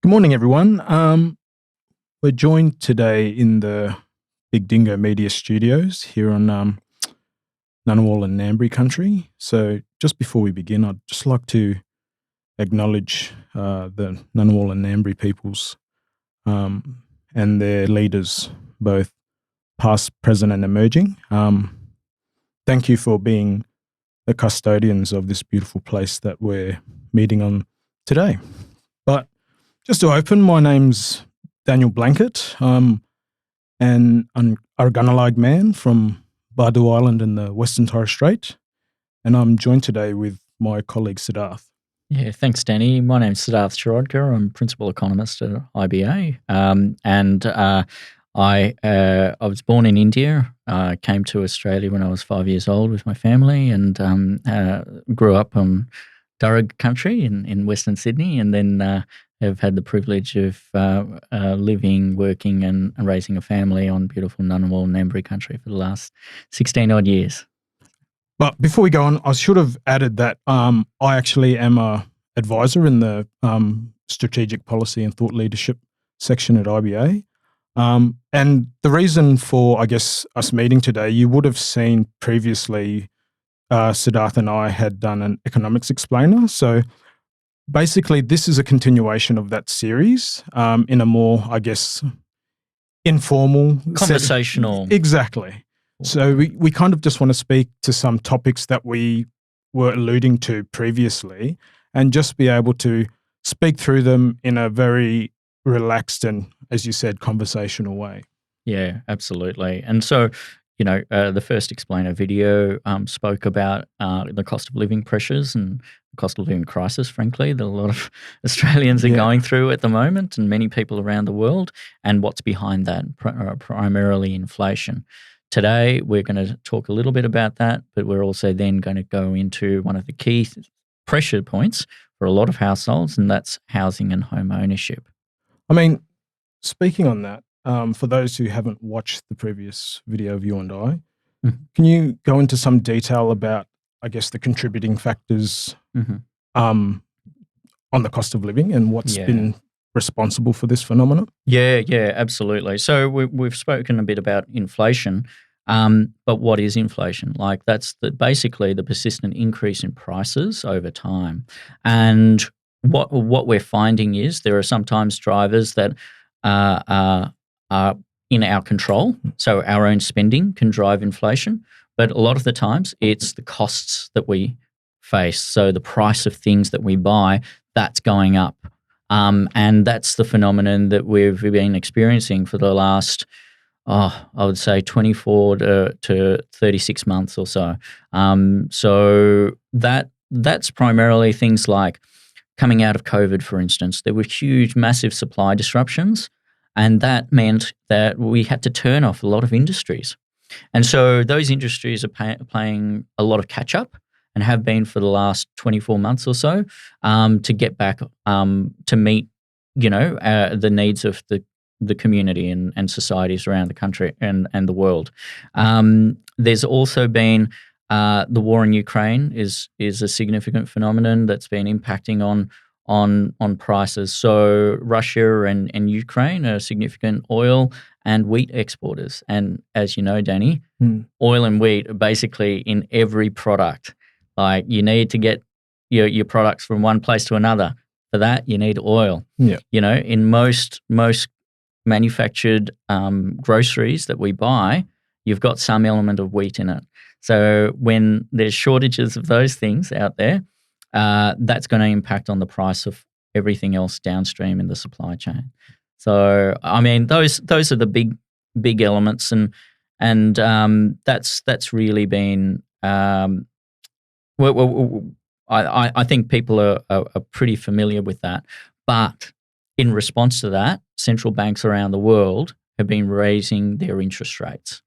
Good morning, everyone. We're joined today in the Big Dingo Media Studios here on Ngunnawal and Ngambri country. So just before we begin, I'd just like to acknowledge the Ngunnawal and Ngambri peoples and their leaders, both past, present and emerging. Thank you for being the custodians of this beautiful place that we're meeting on today. But just to open, my name's Daniel Blanket. I'm an Aruganalag man from Badu Island in the Western Torres Strait, and I'm joined today with my colleague Siddharth. Yeah, thanks, Danny. My name's Siddharth Shirodkar. I'm Principal Economist at IBA, I was born in India. I came to Australia when I was 5 years old with my family and grew up on Durug country in Western Sydney, and then have had the privilege of living, working and raising a family on beautiful Ngunnawal and Ngambri country for the last 16 odd years. But before we go on, I should have added that I actually am a advisor in the Strategic Policy and Thought Leadership section at IBA. And the reason for, I guess, us meeting today, you would have seen previously Siddharth and I had done an economics explainer. So basically, this is a continuation of that series in a more, I guess, informal, conversational. Exactly. So we kind of just want to speak to some topics that we were alluding to previously and just be able to speak through them in a very relaxed and, as you said, conversational way. Yeah, absolutely. And so, the first explainer video spoke about the cost of living pressures and the cost of living crisis, frankly, that a lot of Australians are going through at the moment and many people around the world, and what's behind that, primarily inflation. Today, we're going to talk a little bit about that, but we're also then going to go into one of the key pressure points for a lot of households, and that's housing and home ownership. I mean, speaking on that, for those who haven't watched the previous video of you and I, can you go into some detail about, I guess, the contributing factors on the cost of living and what's been responsible for this phenomenon? Yeah, absolutely. So we've spoken a bit about inflation, but what is inflation? Like, that's basically the persistent increase in prices over time. And what we're finding is there are sometimes drivers that are in our control. So our own spending can drive inflation, but a lot of the times it's the costs that we face. So the price of things that we buy, that's going up. And that's the phenomenon that we've been experiencing for the last, I would say 24 to 36 months or so. So that's primarily things like coming out of COVID, for instance. There were huge, massive supply disruptions, and that meant that we had to turn off a lot of industries. And so those industries are playing a lot of catch-up and have been for the last 24 months or so to get back to meet, the needs of the community and societies around the country and the world. There's also been the war in Ukraine is a significant phenomenon that's been impacting on prices. So Russia and Ukraine are significant oil and wheat exporters. And as you know, Danny, oil and wheat are basically in every product. Like, you need to get your products from one place to another. For that, you need oil. Yeah. In most manufactured groceries that we buy, you've got some element of wheat in it. So when there's shortages of those things out there, that's going to impact on the price of everything else downstream in the supply chain. So, I mean, those are the big elements, and that's really been. I think people are pretty familiar with that. But in response to that, central banks around the world have been raising their interest rates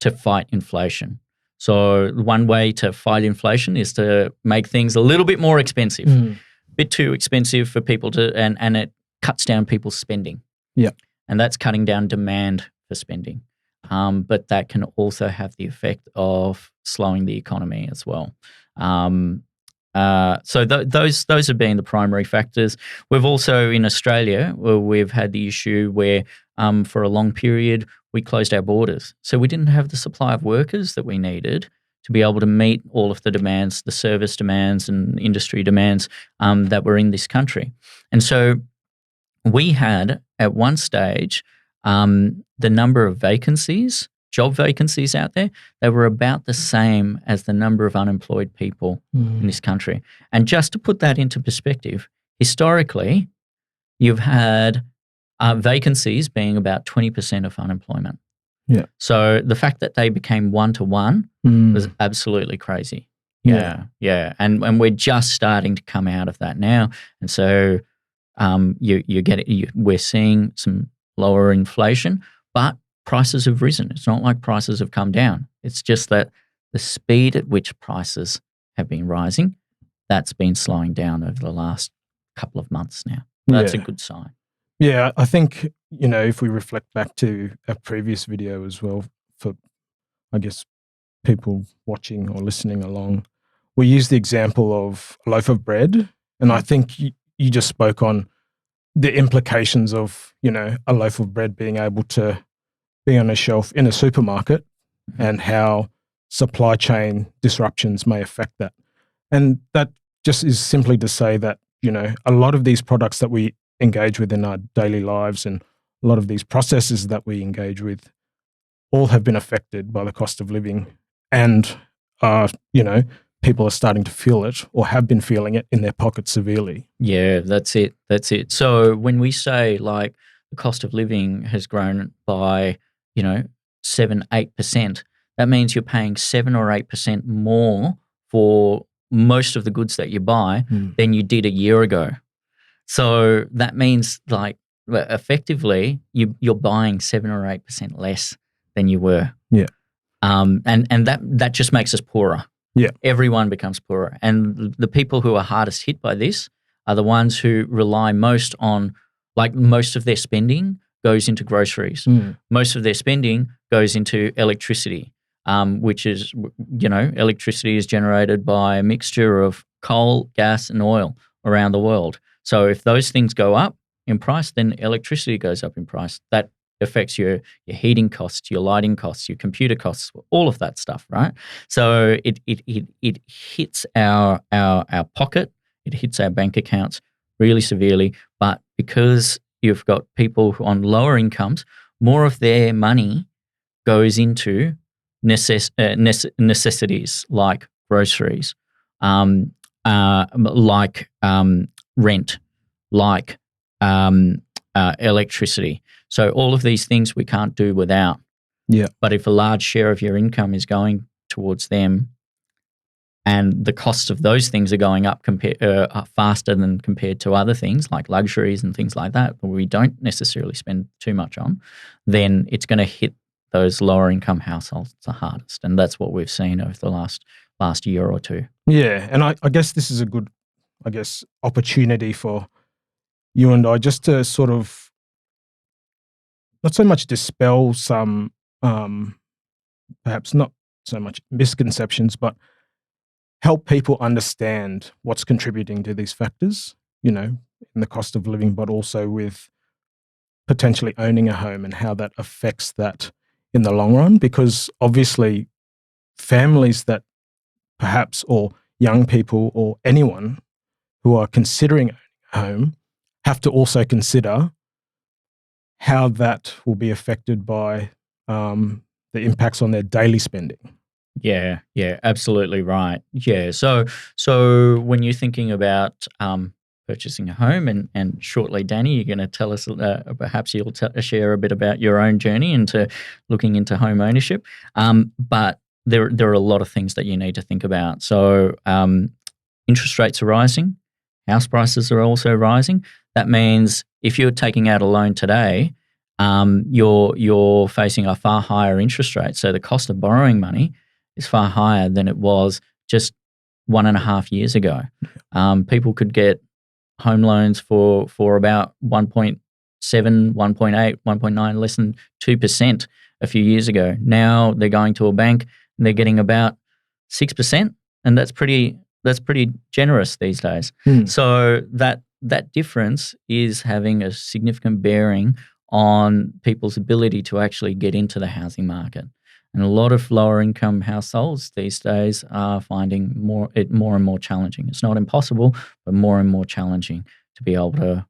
to fight inflation. So one way to fight inflation is to make things a little bit more expensive, a bit too expensive for people to, and it cuts down people's spending. Yeah. And that's cutting down demand for spending. But that can also have the effect of slowing the economy as well. those have been the primary factors. We've also, in Australia, we've had the issue where for a long period we closed our borders. So we didn't have the supply of workers that we needed to be able to meet all of the demands, the service demands and industry demands that were in this country. And so we had, at one stage, the number of vacancies, job vacancies out there, they were about the same as the number of unemployed people in this country. And just to put that into perspective, historically, you've had vacancies being about 20% of unemployment. Yeah. So the fact that they became 1-to-1 was absolutely crazy. Yeah. And we're just starting to come out of that now. And so we're seeing some lower inflation, but prices have risen. It's not like prices have come down. It's just that the speed at which prices have been rising, that's been slowing down over the last couple of months now. That's a good sign. Yeah, I think, if we reflect back to a previous video as well, for, I guess, people watching or listening along, we use the example of a loaf of bread. And I think you just spoke on the implications of, a loaf of bread being able to be on a shelf in a supermarket and how supply chain disruptions may affect that. And that just is simply to say that, a lot of these products that we engage with in our daily lives and a lot of these processes that we engage with all have been affected by the cost of living, and people are starting to feel it or have been feeling it in their pockets severely. Yeah, that's it. So when we say like the cost of living has grown by 7-8%, that means you're paying 7 or 8% more for most of the goods that you buy than you did a year ago. So that means, like, effectively you're buying 7 or 8% less than you were. Yeah. And that just makes us poorer. Yeah. Everyone becomes poorer. And the people who are hardest hit by this are the ones who rely most on, like, most of their spending goes into groceries. Most of their spending goes into electricity, which is, electricity is generated by a mixture of coal, gas, and oil around the world. So if those things go up in price, then electricity goes up in price. That affects your heating costs, your lighting costs, your computer costs, all of that stuff, right? So it hits our pocket, it hits our bank accounts really severely. But because you've got people who on lower incomes, more of their money goes into necessities like groceries, like rent, like electricity. So all of these things we can't do without. Yeah. But if a large share of your income is going towards them, and the costs of those things are going up faster than compared to other things like luxuries and things like that, where we don't necessarily spend too much on, then it's going to hit those lower income households the hardest. And that's what we've seen over the last year or two. Yeah. And I guess this is a good, opportunity for you and I just to sort of not so much dispel some, perhaps not so much misconceptions, but help people understand what's contributing to these factors, in the cost of living, but also with potentially owning a home and how that affects that in the long run. Because obviously families that perhaps, or young people or anyone who are considering owning a home, have to also consider how that will be affected by the impacts on their daily spending. Yeah, absolutely right. Yeah, so when you're thinking about purchasing a home, and shortly, Danny, you're going to tell us, perhaps you'll share a bit about your own journey into looking into home ownership. But there are a lot of things that you need to think about. So interest rates are rising, house prices are also rising. That means if you're taking out a loan today, you're facing a far higher interest rate. So the cost of borrowing money is far higher than it was just 1.5 years ago. People could get home loans for about 1.7, 1.8, 1.9, less than 2% a few years ago. Now they're going to a bank and they're getting about 6%, and that's pretty that's pretty generous these days. So that difference is having a significant bearing on people's ability to actually get into the housing market. And a lot of lower income households these days are finding it more and more challenging. It's not impossible, but more and more challenging to be able to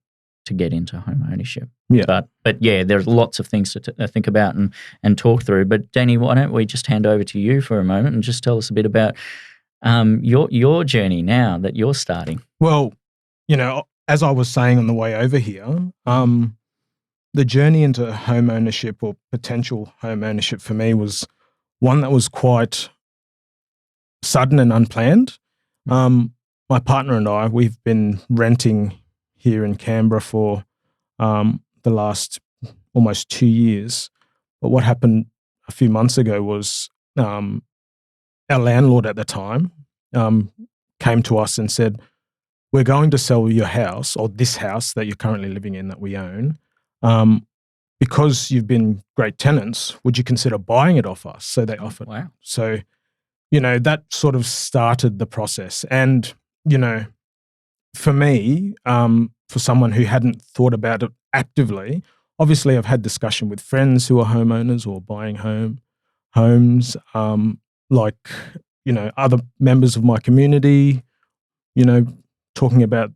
get into home ownership. Yeah. But yeah, there's lots of things to think about and talk through. But Danny, why don't we just hand over to you for a moment and just tell us a bit about your journey now that you're starting? Well, as I was saying on the way over here, the journey into home ownership or potential home ownership for me was one that was quite sudden and unplanned. My partner and I, we've been renting here in Canberra for the last almost 2 years. But what happened a few months ago was our landlord at the time came to us and said, we're going to sell your house, or this house that you're currently living in that we own, because you've been great tenants, would you consider buying it off us? So they offered. Wow. So, that sort of started the process. And, for me, for someone who hadn't thought about it actively, obviously I've had discussion with friends who are homeowners or buying homes, other members of my community, talking about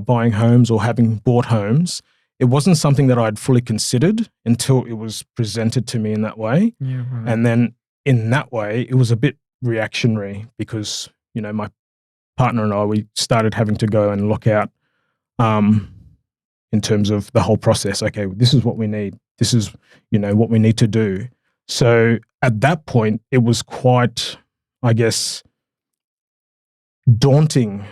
buying homes or having bought homes. It wasn't something that I'd fully considered until it was presented to me in that way. Yeah, right. And then in that way, it was a bit reactionary because, my partner and I, we started having to go and look out in terms of the whole process. Okay, this is what we need. This is, what we need to do. So at that point, it was quite, I guess, daunting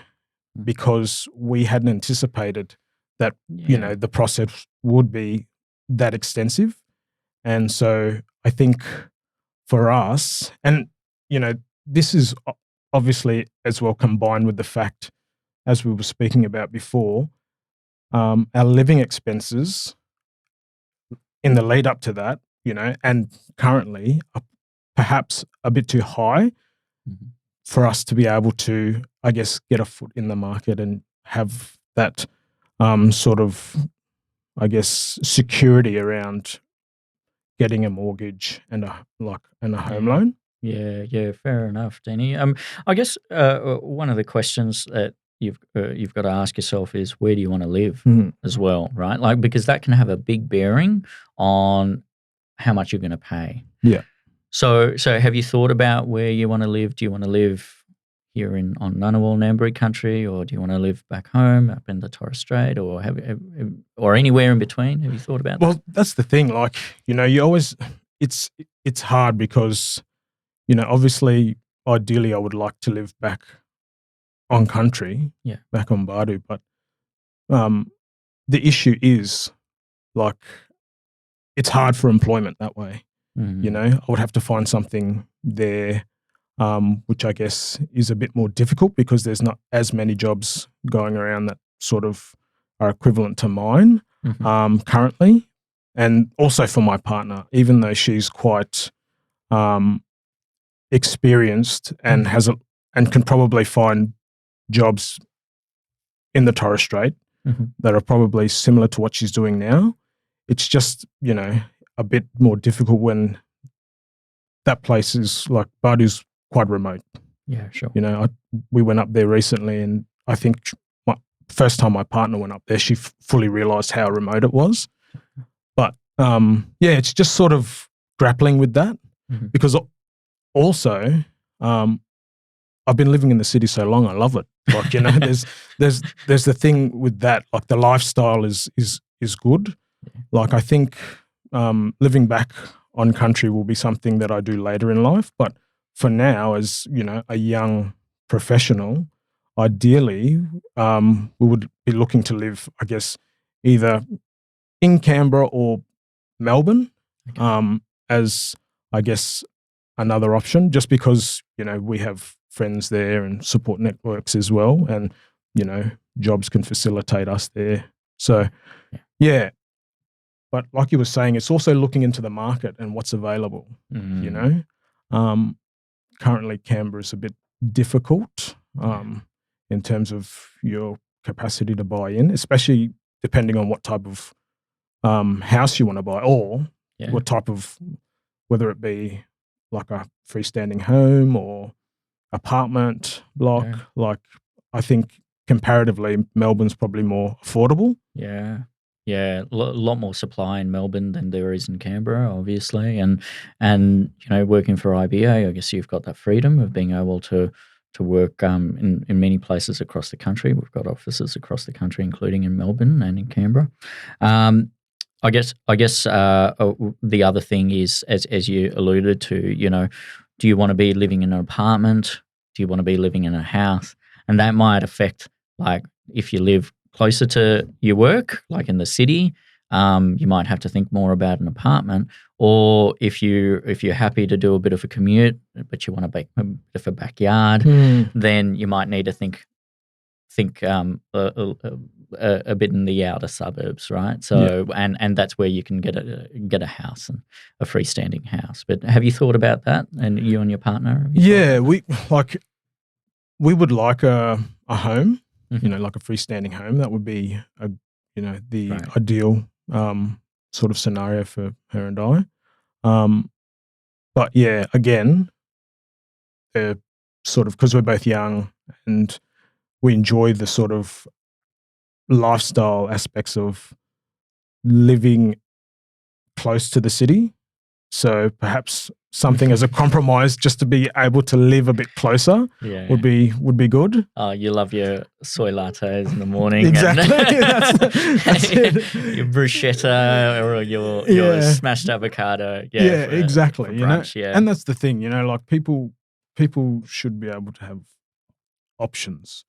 because we hadn't anticipated that, the process would be that extensive. And so I think for us, and, this is obviously as well combined with the fact, as we were speaking about before, our living expenses in the lead up to that, and currently are perhaps a bit too high for us to be able to, I guess, get a foot in the market and have that sort of, I guess, security around getting a mortgage and a home loan. Yeah, fair enough, Danny. I guess one of the questions that you've got to ask yourself is, where do you want to live as well, right? Like, because that can have a big bearing on how much you're going to pay. Yeah. So have you thought about where you want to live? Do you want to live here on Ngunnawal, Ngambri country, or do you want to live back home up in the Torres Strait, or or anywhere in between? Have you thought about that? Well, that's the thing. Like, you always, it's hard because, obviously, ideally, I would like to live back on country, back on Badu, but the issue is, like, it's hard for employment that way. I would have to find something there, which I guess is a bit more difficult because there's not as many jobs going around that sort of are equivalent to mine currently. And also for my partner, even though she's quite experienced and and can probably find jobs in the Torres Strait that are probably similar to what she's doing now, it's just, a bit more difficult when that place is like, Badu's quite remote. Yeah, sure. We went up there recently, and I think first time my partner went up there, she fully realised how remote it was. But it's just sort of grappling with that because also I've been living in the city so long, I love it. Like, there's the thing with that, like the lifestyle is good. Like, I think living back on country will be something that I do later in life. But for now, as, a young professional, ideally, we would be looking to live, I guess, either in Canberra or Melbourne as, I guess, another option, just because, we have friends there and support networks as well. And, jobs can facilitate us there. So, yeah. But like you were saying, it's also looking into the market and what's available, Currently, Canberra is a bit difficult in terms of your capacity to buy in, especially depending on what type of house you want to buy, or what type of, whether it be like a freestanding home or apartment block. Like, I think comparatively, Melbourne's probably more affordable. Yeah. Yeah, a lot more supply in Melbourne than there is in Canberra, obviously, and working for IBA, I guess you've got that freedom of being able to work in many places across the country. We've got offices across the country, including in Melbourne and in Canberra. I guess the other thing is, as you alluded to, do you want to be living in an apartment? Do you want to be living in a house? And that might affect, like, if you live closer to your work, like in the city, you might have to think more about an apartment. Or if you're happy to do a bit of a commute, but you want a bit of a backyard, then you might need to think a bit in the outer suburbs, right? So and that's where you can get a house, and a freestanding house. But have you thought about that? And you and your partner? We would like a home. Like a freestanding home. That would be the ideal sort of scenario for her and I. But yeah, again, sort of, because we're both young and we enjoy the sort of lifestyle aspects of living close to the city. So perhaps something as a compromise, just to be able to live a bit closer, would be good. Oh, you love your soy lattes in the morning. Exactly. That's it. Your bruschetta or your smashed avocado. Yeah, exactly. For brunch, And that's the thing, like people should be able to have options,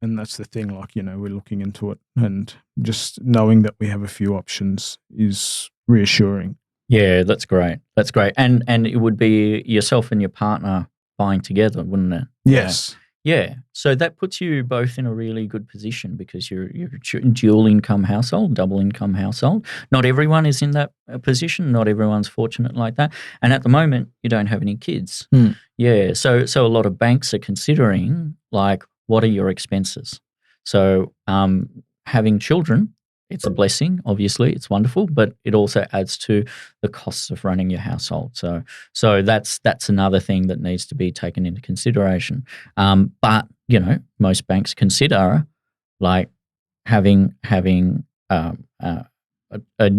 and that's the thing, like, we're looking into it, and just knowing that we have a few options is reassuring. Yeah, that's great. That's great. And it would be yourself and your partner buying together, wouldn't it? Yes. Yeah. So that puts you both in a really good position, because you're a dual income household, double income household. Not everyone is in that position. Not everyone's fortunate like that. And at the moment, you don't have any kids. Yeah. So a lot of banks are considering, like, what are your expenses? So having children, it's a blessing, obviously, it's wonderful, but it also adds to the costs of running your household. So that's another thing that needs to be taken into consideration. But most banks consider, like, having a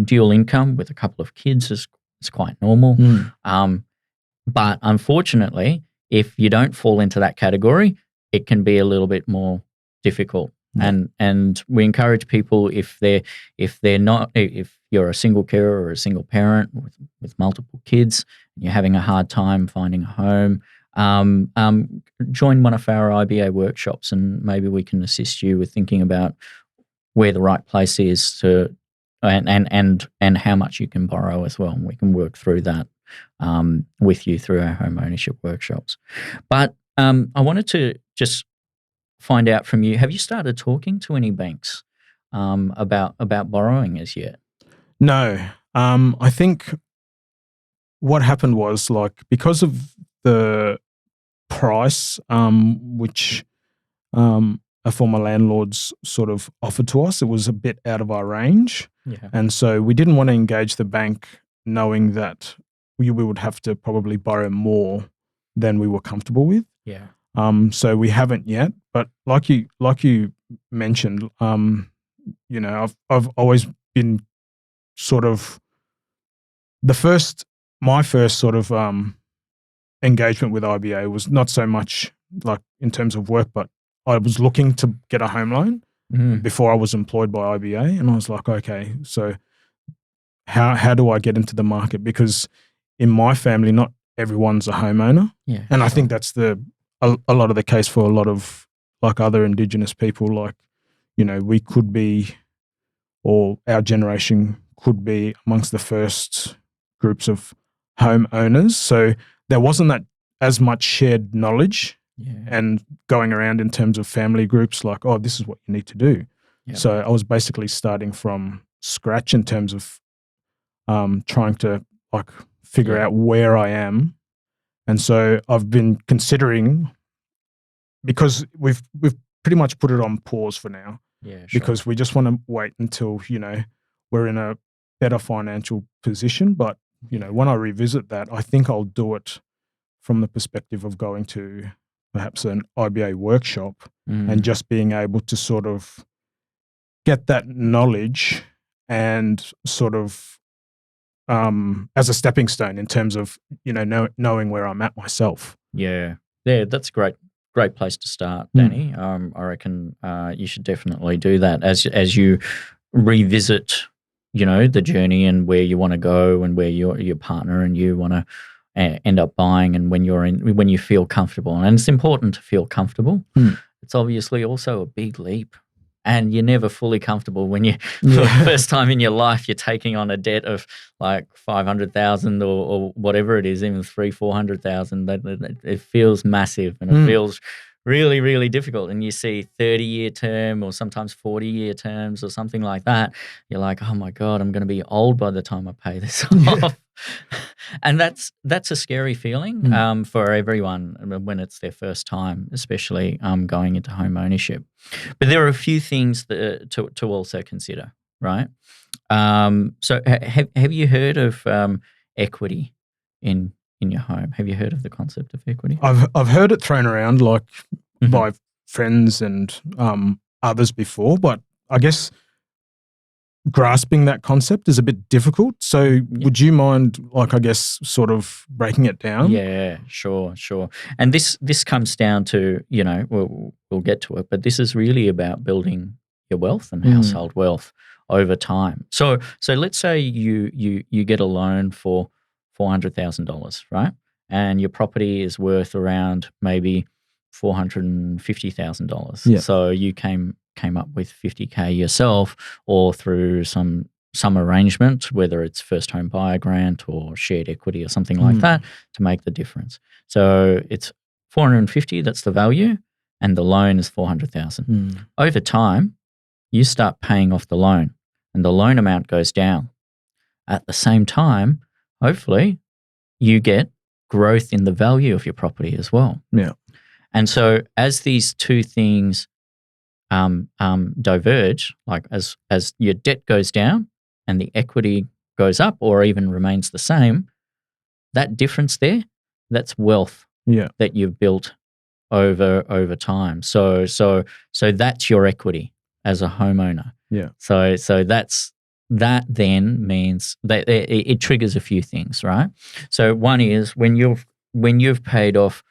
dual income with a couple of kids is quite normal. But unfortunately, if you don't fall into that category, it can be a little bit more difficult. And we encourage people, if you're a single carer or a single parent with multiple kids, and you're having a hard time finding a home, join one of our IBA workshops, and maybe we can assist you with thinking about where the right place is to, and how much you can borrow as well. And we can work through that with you through our home ownership workshops. But I wanted to just find out from you, have you started talking to any banks about borrowing as yet? No. I think what happened was, like, because of the price which a former landlord's sort of offered to us, it was a bit out of our range. Yeah. And so we didn't want to engage the bank knowing that we would have to probably borrow more than we were comfortable with. Yeah. So we haven't yet, but like you mentioned, I've always been sort of my first sort of engagement with IBA was not so much like in terms of work, but I was looking to get a home loan before I was employed by IBA, and I was like, okay, so how do I get into the market? Because in my family, not everyone's a homeowner, and I think that's a lot of the case for a lot of, like, other Indigenous people. Like, we could be, or our generation could be, amongst the first groups of homeowners. So there wasn't that as much shared knowledge and going around in terms of family groups, like, oh, this is what you need to do. So I was basically starting from scratch in terms of trying to, like, figure out where I am And so I've been considering, because we've pretty much put it on pause for now, Yeah, sure. because we just want to wait until, we're in a better financial position. But, when I revisit that, I think I'll do it from the perspective of going to perhaps an IBA workshop and just being able to sort of get that knowledge and sort of as a stepping stone in terms of, knowing where I'm at myself. Yeah, that's a great place to start, Danny. I reckon you should definitely do that as you revisit, the journey and where you want to go and where your partner and you want to end up buying, and when you feel comfortable. And it's important to feel comfortable. It's obviously also a big leap. And you're never fully comfortable when for the first time in your life you're taking on a debt of like 500,000 or whatever it is, even 400,000. It feels massive, and it feels really, really difficult. And you see 30-year term or sometimes 40-year terms or something like that. You're like, oh my God, I'm going to be old by the time I pay this off. And that's a scary feeling for everyone when it's their first time, especially going into home ownership. But there are a few things to also consider, right? So have you heard of equity in your home? Have you heard of the concept of equity? I've heard it thrown around by friends and others before, but I guess grasping that concept is a bit difficult. So would you mind, sort of breaking it down? Yeah, sure. And this comes down to, we'll get to it, but this is really about building your wealth and household wealth over time. So let's say you get a loan for $400,000, right? And your property is worth around maybe $450,000. Yeah. So you came up with $50K yourself, or through some arrangement, whether it's first home buyer grant or shared equity or something like that, to make the difference. So it's 450, that's the value, and the loan is 400,000. Over time, you start paying off the loan, and the loan amount goes down. At the same time, hopefully, you get growth in the value of your property as well. Yeah. And so as these two things diverge, like as your debt goes down and the equity goes up or even remains the same, that difference there, that's wealth that you've built over time. So that's your equity as a homeowner. Yeah. So that then means that it triggers a few things, right? So one is when you've paid off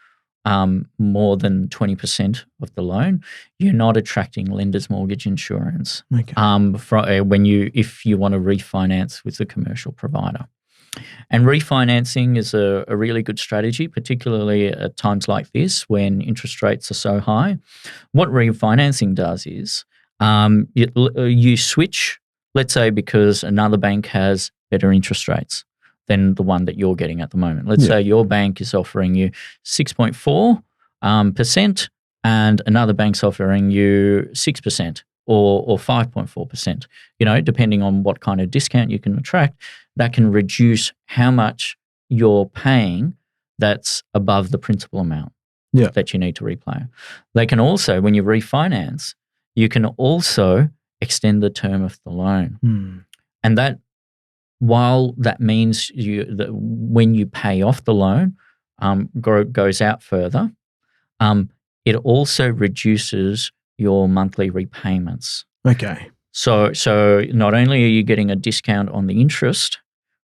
more than 20% of the loan, you're not attracting lender's mortgage insurance. Okay. If you want to refinance with a commercial provider. And refinancing is a really good strategy, particularly at times like this when interest rates are so high. What refinancing does is you switch, let's say, because another bank has better interest rates than the one that you're getting at the moment. Let's say your bank is offering you 6.4% and another bank's offering you 6% or 5.4%, depending on what kind of discount you can attract. That can reduce how much you're paying that's above the principal amount that you need to repay. They can also, when you refinance, you can also extend the term of the loan. And that, while that means that when you pay off the loan, goes out further, it also reduces your monthly repayments. Okay. So not only are you getting a discount on the interest,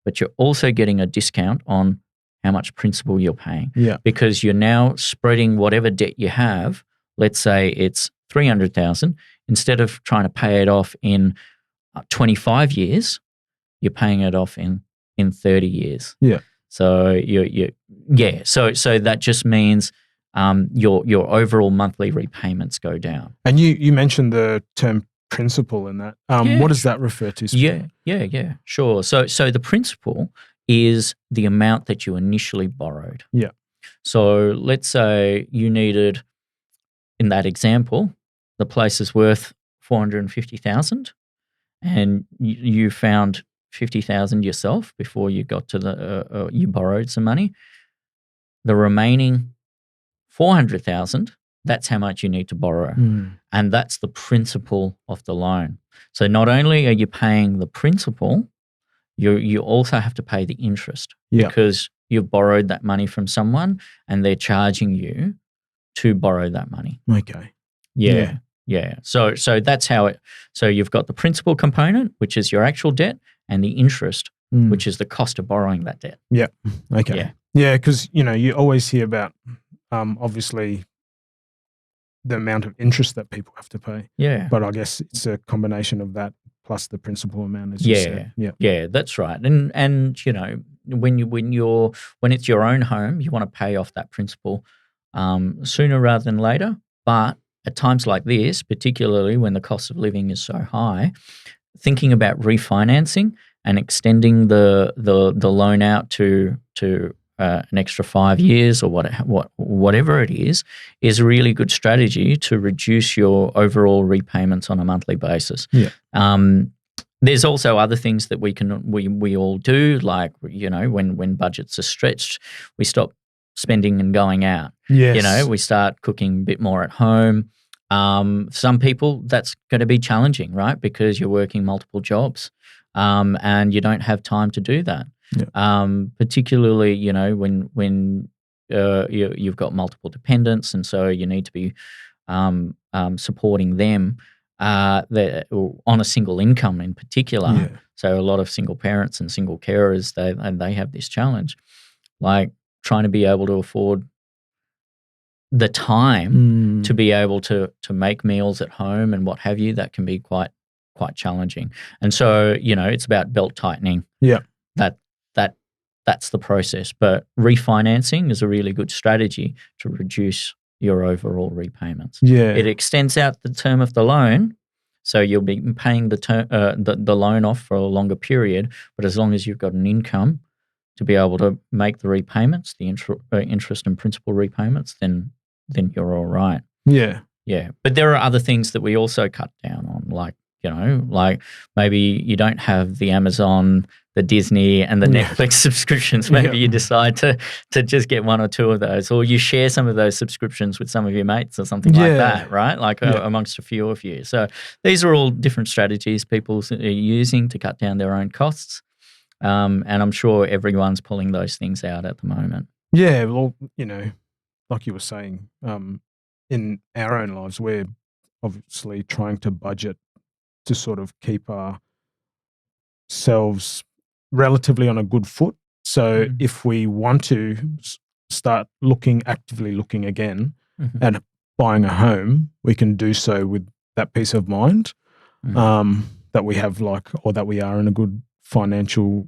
but you're also getting a discount on how much principal you're paying. Yeah. Because you're now spreading whatever debt you have. Let's say it's $300,000. Instead of trying to pay it off in 25 years, you're paying it off in 30 years. Yeah. So So that just means your overall monthly repayments go down. And you mentioned the term principal in that. What does that refer to? Yeah, sure. So the principal is the amount that you initially borrowed. Yeah. So let's say you needed, in that example, the place is worth $450,000, and you found $50,000 yourself before you got to you borrowed some money. the remaining 400,000, that's how much you need to borrow. And that's the principal of the loan. So not only are you paying the principal, you also have to pay the interest because you've borrowed that money from someone and they're charging you to borrow that money. Okay. Yeah. So that's how it. So you've got the principal component, which is your actual debt, and the interest, which is the cost of borrowing that debt. Yeah. Okay. Yeah, because you always hear about obviously the amount of interest that people have to pay. Yeah. But I guess it's a combination of that plus the principal amount, as you said. Yeah, that's right. And when it's your own home, you want to pay off that principal sooner rather than later. But at times like this, particularly when the cost of living is so high, thinking about refinancing and extending the loan out to an extra 5 years or whatever it is a really good strategy to reduce your overall repayments on a monthly basis. There's also other things that we all do, like when budgets are stretched, we stop spending and going out. We start cooking a bit more at home. Some people, that's going to be challenging, right? Because you're working multiple jobs and you don't have time to do that. Particularly, when you've got multiple dependents, and so you need to be supporting them on a single income in particular. So a lot of single parents and single carers, they have this challenge, like trying to be able to afford the time to be able to make meals at home and what have you. That can be quite challenging. And so it's about belt tightening. That's the process. But refinancing is a really good strategy to reduce your overall repayments. It extends out the term of the loan, so you'll be paying the loan off for a longer period. But as long as you've got an income to be able to make the repayments, the interest and principal repayments, then you're all right. But there are other things that we also cut down on, like maybe you don't have the Amazon, the Disney, and the Netflix subscriptions. Maybe you decide to just get one or two of those, or you share some of those subscriptions with some of your mates or something like that, right? Like amongst a few of you. So these are all different strategies people are using to cut down their own costs. And I'm sure everyone's pulling those things out at the moment. Yeah, well, like you were saying, in our own lives, we're obviously trying to budget to sort of keep ourselves relatively on a good foot. So if we want to start actively looking again at buying a home, we can do so with that peace of mind that we have, or that we are in a good financial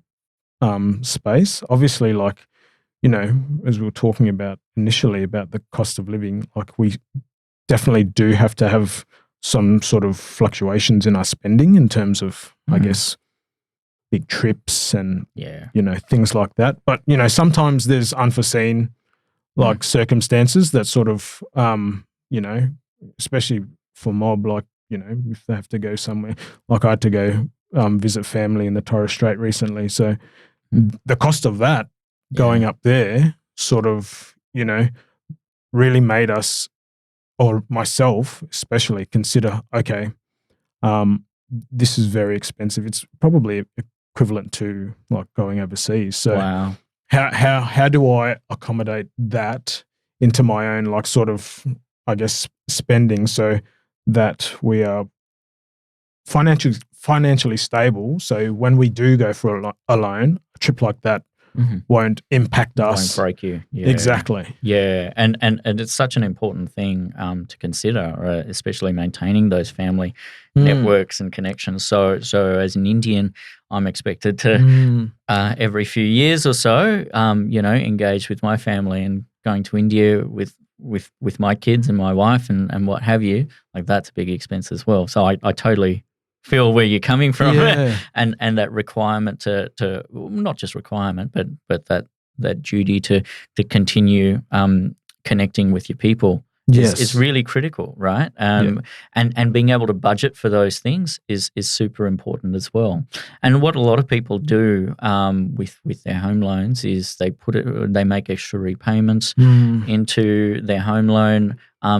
space. Obviously, as we were talking about initially about the cost of living, we definitely do have to have some sort of fluctuations in our spending in terms of, I guess, big trips and, things like that. But, sometimes there's unforeseen circumstances that sort of, especially for mob, if they have to go somewhere, I had to go visit family in the Torres Strait recently. So the cost of that going up there sort of, really made us, or myself especially, consider, okay, this is very expensive. It's probably equivalent to going overseas. So how do I accommodate that into my own sort of, I guess, spending so that we are financially stable, so when we do go for a loan, a trip like that won't impact us. Won't break you. Exactly. And it's such an important thing to consider, especially maintaining those family networks and connections. So as an Indian, I'm expected to every few years or so, engage with my family, and going to India with my kids and my wife and what have you. That's a big expense as well. So I totally feel where you're coming from, and that requirement to not just requirement, but that duty to continue connecting with your people Yes. is really critical, right? And being able to budget for those things is super important as well. And what a lot of people do with their home loans is they make extra repayments into their home loan,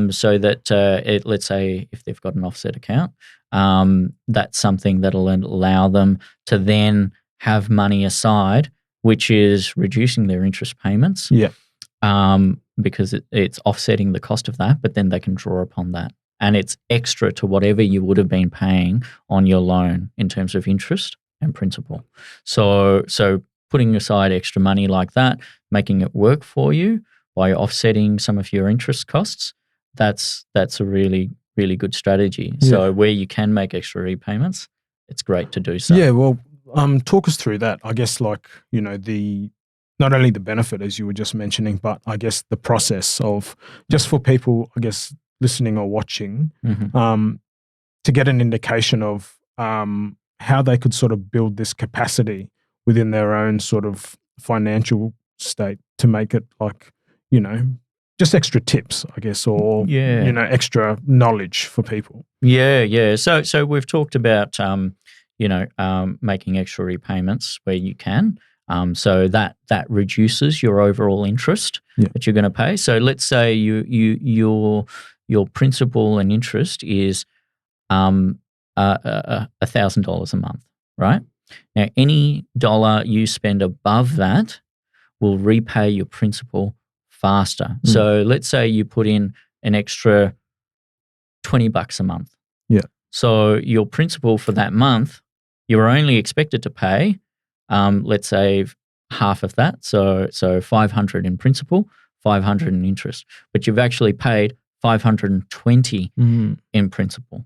so that let's say if they've got an offset account, that's something that'll allow them to then have money aside, which is reducing their interest payments. Yeah. Because it's offsetting the cost of that, but then they can draw upon that. And it's extra to whatever you would have been paying on your loan in terms of interest and principal. So putting aside extra money like that, making it work for you by offsetting some of your interest costs, that's a really, really good strategy. Yeah. So where you can make extra repayments, it's great to do so. Yeah, well, talk us through that. I guess, like, not only the benefit, as you were just mentioning, but I guess the process of, just for people, I guess, listening or watching, to get an indication of how they could sort of build this capacity within their own sort of financial state to make it, like, just extra tips, I guess, or extra knowledge for people. Yeah. So we've talked about making extra repayments where you can. So that reduces your overall interest that you're going to pay. So let's say your principal and interest is $1,000 a month, right? Now, any dollar you spend above that will repay your principal faster. So let's say you put in an extra $20 a month. Yeah. So your principal for that month, you're only expected to pay, let's say, half of that. So $500 in principal, $500 in interest. But you've actually paid $520 in principal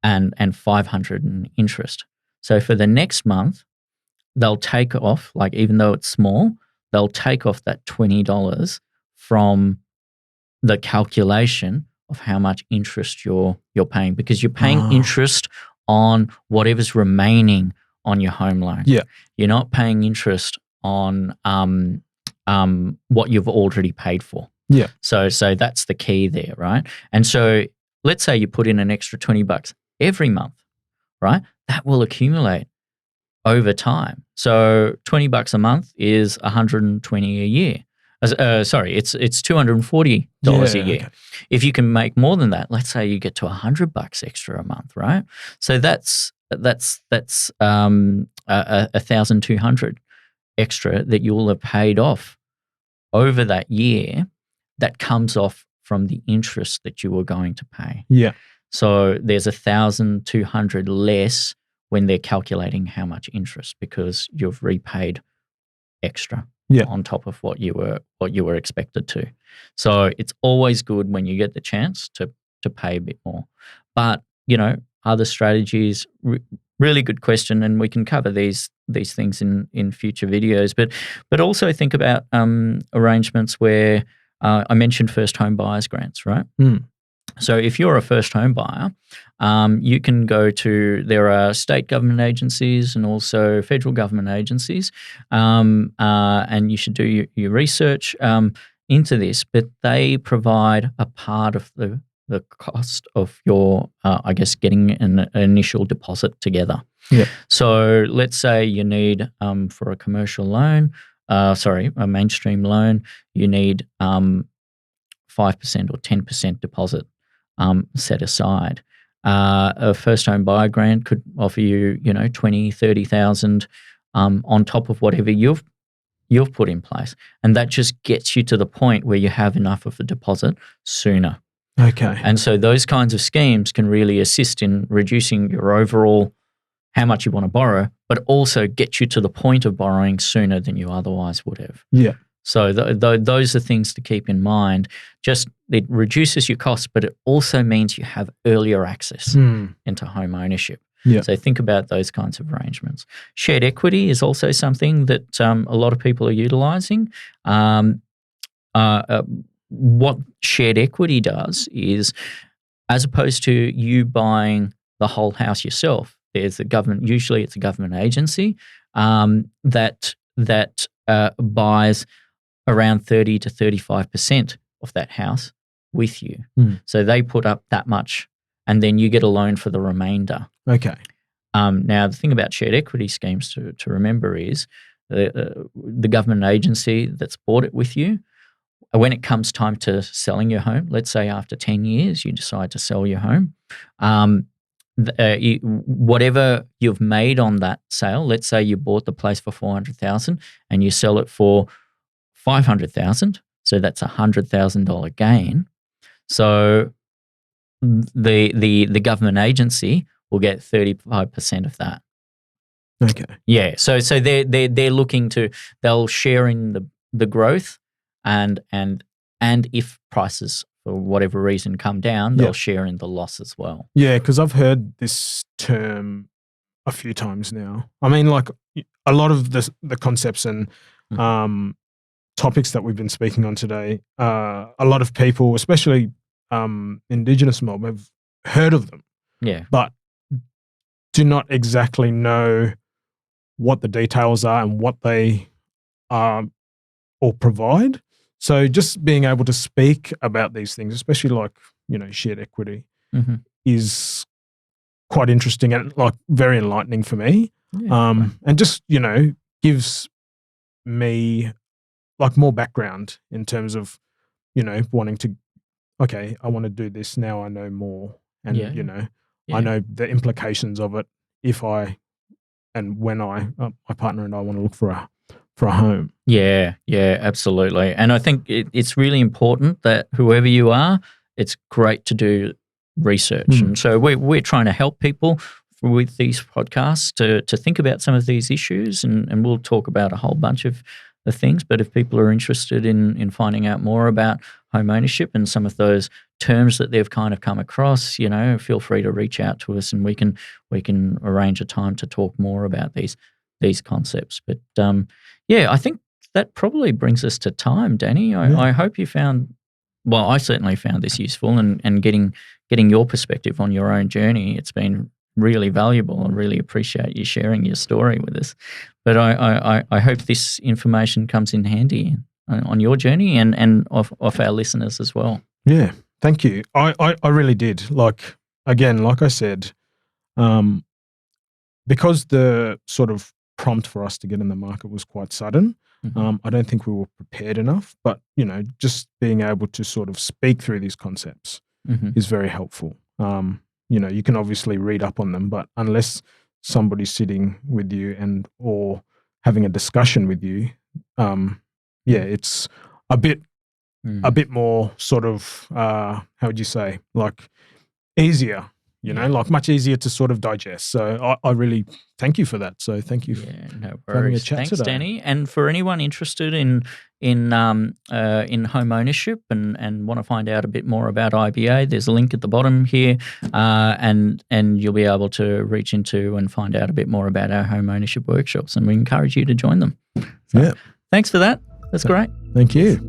and $500 in interest. So for the next month, they'll take off, like, even though it's small, they'll take off that $20 from the calculation of how much interest you're paying, because you're paying interest on whatever's remaining on your home loan. Yeah. You're not paying interest on what you've already paid for. Yeah. So that's the key there, right? And so let's say you put in an extra $20 every month, right? That will accumulate over time. So $20 a month is $120 a year. It's $240 a year. Okay. If you can make more than that, let's say you get to $100 extra a month, right? So that's $1,200 extra that you will have paid off over that year. That comes off from the interest that you were going to pay. Yeah. So there's $1,200 less when they're calculating how much interest, because you've repaid extra on top of what you were expected to. So it's always good when you get the chance to pay a bit more. But other strategies, really good question, and we can cover these things in future videos. But also think about arrangements where I mentioned first home buyers grants, right? So if you're a first home buyer, you can go to, there are state government agencies and also federal government agencies, and you should do your research into this, but they provide a part of the cost of your, getting an initial deposit together. Yeah. So let's say you need, for a commercial loan, a mainstream loan, you need 5% or 10% deposit set aside. A first home buyer grant could offer you, 20, 30,000 on top of whatever you've put in place. And that just gets you to the point where you have enough of a deposit sooner. Okay. And so those kinds of schemes can really assist in reducing your overall how much you want to borrow, but also get you to the point of borrowing sooner than you otherwise would have. Yeah. So those are things to keep in mind. Just, it reduces your costs, but it also means you have earlier access into home ownership. Yeah. So think about those kinds of arrangements. Shared equity is also something that a lot of people are utilising. What shared equity does is, as opposed to you buying the whole house yourself, there's a government, usually it's a government agency that buys around 30 to 35% of that house with you. So they put up that much, and then you get a loan for the remainder. Okay. Now, the thing about shared equity schemes to remember is the government agency that's bought it with you, when it comes time to selling your home, let's say after 10 years you decide to sell your home, whatever you've made on that sale, let's say you bought the place for $400,000 and you sell it for $500,000, so that's $100,000 gain. So the government agency will get 35% of that. Okay. Yeah. So they're looking to, they'll share in the growth, and if prices for whatever reason come down, they'll share in the loss as well. Yeah, because I've heard this term a few times now. I mean, like a lot of the concepts and topics that we've been speaking on today, a lot of people, especially Indigenous mob, have heard of them. Yeah. But do not exactly know what the details are and what they are or provide. So just being able to speak about these things, especially like, shared equity, is quite interesting and like very enlightening for me. Yeah, and just, gives me like more background in terms of, wanting to, okay, I want to do this now. I know more, and I know the implications of it if I and when I, my partner and I, want to look for a home. Yeah, absolutely. And I think it's really important that whoever you are, it's great to do research. And so we're trying to help people with these podcasts to think about some of these issues, and we'll talk about a whole bunch of the things. But if people are interested in finding out more about home ownership and some of those terms that they've kind of come across, feel free to reach out to us, and we can arrange a time to talk more about these concepts. But I think that probably brings us to time, Danny. I hope you found, well, I certainly found this useful, and getting your perspective on your own journey. It's been really valuable. I really appreciate you sharing your story with us. But I hope this information comes in handy on your journey and of our listeners as well. Yeah, thank you. I really did. Like I said, because the sort of prompt for us to get in the market was quite sudden, I don't think we were prepared enough. But, just being able to sort of speak through these concepts is very helpful. You can obviously read up on them, but unless somebody's sitting with you or having a discussion with you, it's a bit more sort of, how would you say, like easier, like much easier to sort of digest. So I really thank you for that. So thank you for having a chat Thanks, today. Danny. And for anyone interested in home ownership and want to find out a bit more about IBA, there's a link at the bottom here, and you'll be able to reach into and find out a bit more about our home ownership workshops, and we encourage you to join them. So, thanks for that. That's great. Thank you.